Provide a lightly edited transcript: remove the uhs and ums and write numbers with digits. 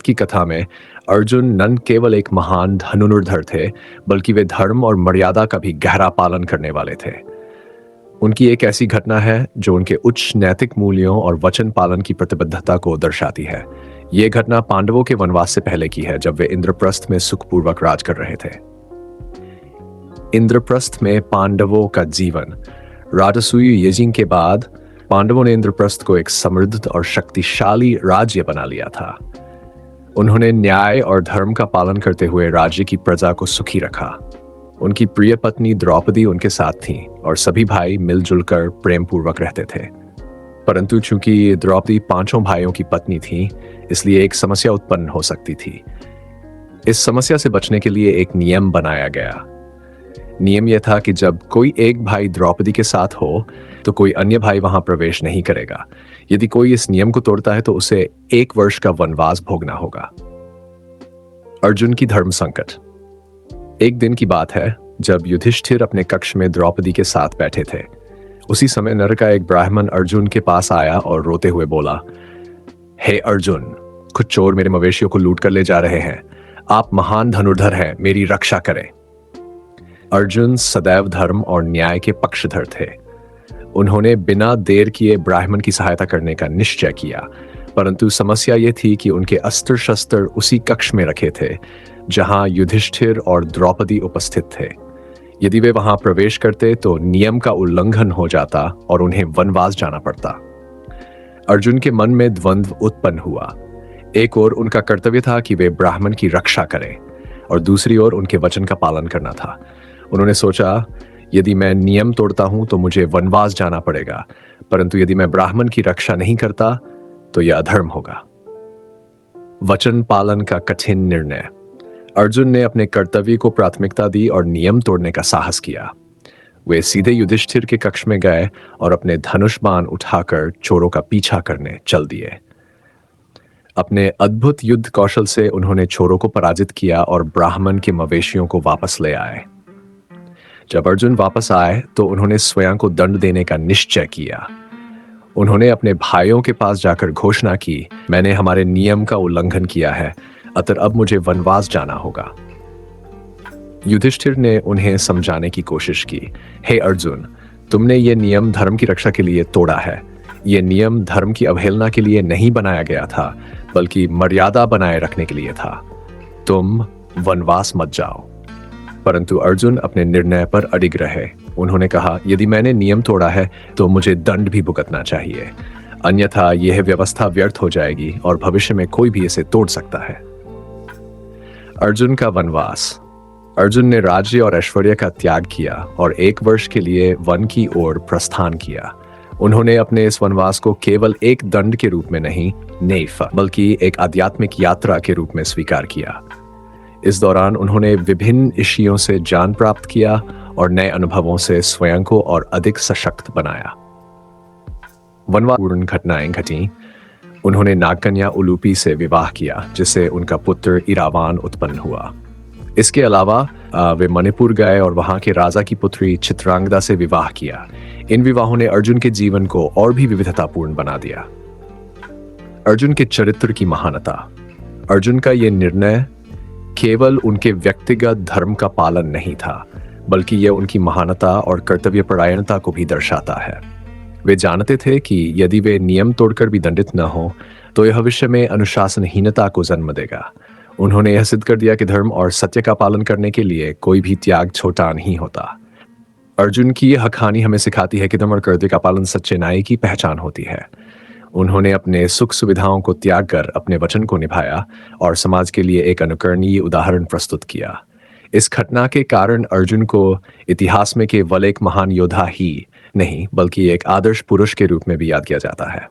की कथा में अर्जुन न केवल एक महान धनुर्धर थे, बल्कि वे धर्म और मर्यादा का भी गहरा पालन करने वाले थे। उनकी एक ऐसी घटना है जो उनके उच्च नैतिक मूल्यों और वचन पालन की प्रतिबद्धता को दर्शाती है। ये घटना पांडवों के वनवास से पहले की है, जब वे इंद्रप्रस्थ में सुखपूर्वक राज कर रहे थे। इंद्रप्रस्थ में पांडवों का जीवन। राजसूय यज्ञ के बाद पांडवों ने इंद्रप्रस्थ को एक समृद्ध और शक्तिशाली राज्य बना लिया था। उन्होंने न्याय और धर्म का पालन करते हुए राज्य की प्रजा को सुखी रखा। उनकी प्रिय पत्नी द्रौपदी उनके साथ थी और सभी भाई मिलजुल कर प्रेम पूर्वक रहते थे। परंतु चूंकि द्रौपदी पांचों भाइयों की पत्नी थी, इसलिए एक समस्या उत्पन्न हो सकती थी। इस समस्या से बचने के लिए एक नियम बनाया गया। नियम यह था कि जब कोई एक भाई द्रौपदी के साथ हो तो कोई अन्य भाई वहां प्रवेश नहीं करेगा। यदि कोई इस नियम को तोड़ता है तो उसे 1 वर्ष का वनवास भोगना होगा। अर्जुन की धर्म संकट। एक दिन की बात है जब युधिष्ठिर अपने कक्ष में द्रौपदी के साथ बैठे थे। उसी समय नर का एक ब्राह्मण अर्जुन के पास आया और रोते हुए बोला, हे अर्जुन, कुछ चोर मेरे मवेशियों को लूट कर ले जा रहे हैं। आप महान धनुर्धर हैं, मेरी रक्षा करें। अर्जुन सदैव धर्म और न्याय के पक्षधर थे। उन्होंने बिना देर किए ब्राह्मण की सहायता करने का निश्चय किया, परंतु समस्या यह थी कि उनके अस्त्र शस्त्र उसी कक्ष में रखे थे जहां युधिष्ठिर और द्रौपदी उपस्थित थे। यदि वे वहां प्रवेश करते तो नियम का उल्लंघन हो जाता और उन्हें वनवास जाना पड़ता। अर्जुन के मन में द्वंद्व उत्पन्न हुआ। एक ओर उनका कर्तव्य था कि वे ब्राह्मण की रक्षा करें और दूसरी ओर उनके वचन का पालन करना था। उन्होंने सोचा, यदि मैं नियम तोड़ता हूं तो मुझे वनवास जाना पड़ेगा, परंतु यदि मैं ब्राह्मण की रक्षा नहीं करता तो यह अधर्म होगा। वचन पालन का कठिन निर्णय। अर्जुन ने अपने कर्तव्य को प्राथमिकता दी और नियम तोड़ने का साहस किया। वे सीधे युधिष्ठिर के कक्ष में गए और अपने धनुष बाण उठाकर चोरों का पीछा करने चल दिए। अपने अद्भुत युद्ध कौशल से उन्होंने चोरों को पराजित किया और ब्राह्मण के मवेशियों को वापस ले आए। जब अर्जुन वापस आए तो उन्होंने स्वयं को दंड देने का निश्चय किया। उन्होंने अपने भाइयों के पास जाकर घोषणा की, मैंने हमारे नियम का उल्लंघन किया है, अतः अब मुझे वनवास जाना होगा। युधिष्ठिर ने उन्हें समझाने की कोशिश की, हे अर्जुन, तुमने ये नियम धर्म की रक्षा के लिए तोड़ा है। ये नियम धर्म की अवहेलना के लिए नहीं बनाया गया था, बल्कि मर्यादा बनाए रखने के लिए था। तुम वनवास मत जाओ। परंतु अर्जुन अपने निर्णय पर अडिग रहे। उन्होंने कहा, यदि मैंने नियम तोड़ा है तो मुझे दंड भी भुगतना चाहिए, अन्यथा यह व्यवस्था व्यर्थ हो जाएगी और भविष्य में कोई भी इसे तोड़ सकता है। अर्जुन का वनवास। अर्जुन ने राज्य और ऐश्वर्य का त्याग किया और 1 वर्ष के लिए वन की ओर प्रस्थान किया। उन्होंने अपने इस वनवास को केवल एक दंड के रूप में नहीं, बल्कि एक आध्यात्मिक यात्रा के रूप में स्वीकार किया। इस दौरान उन्होंने विभिन्न ऋषियों से ज्ञान प्राप्त किया और नए अनुभवों से स्वयं को और अधिक सशक्त बनाया। वनवास घटनाएं घटी। उन्होंने नागकन्या उलूपी से विवाह किया, जिससे उनका पुत्र इरावान उत्पन्न हुआ। इसके अलावा वे मणिपुर गए और वहां के राजा की पुत्री चित्रांगदा से विवाह किया। इन विवाहों ने अर्जुन के जीवन को और भी विविधतापूर्ण बना दिया। अर्जुन के चरित्र की महानता। अर्जुन का यह निर्णय केवल उनके व्यक्तिगत धर्म का पालन नहीं था, बल्कि यह उनकी महानता और कर्तव्यपरायणता को भी दर्शाता है। वे जानते थे कि यदि वे नियम तोड़कर भी दंडित न हो तो यह भविष्य में अनुशासनहीनता को जन्म देगा। उन्होंने यह सिद्ध कर दिया कि धर्म और सत्य का पालन करने के लिए कोई भी त्याग छोटा नहीं होता। अर्जुन की यह कहानी हमें सिखाती है कि धर्म और कर्तव्य का पालन सच्चे न्याय की पहचान होती है। उन्होंने अपने सुख सुविधाओं को त्याग कर अपने वचन को निभाया और समाज के लिए एक अनुकरणीय उदाहरण प्रस्तुत किया। इस घटना के कारण अर्जुन को इतिहास में केवल एक महान योद्धा ही नहीं, बल्कि एक आदर्श पुरुष के रूप में भी याद किया जाता है।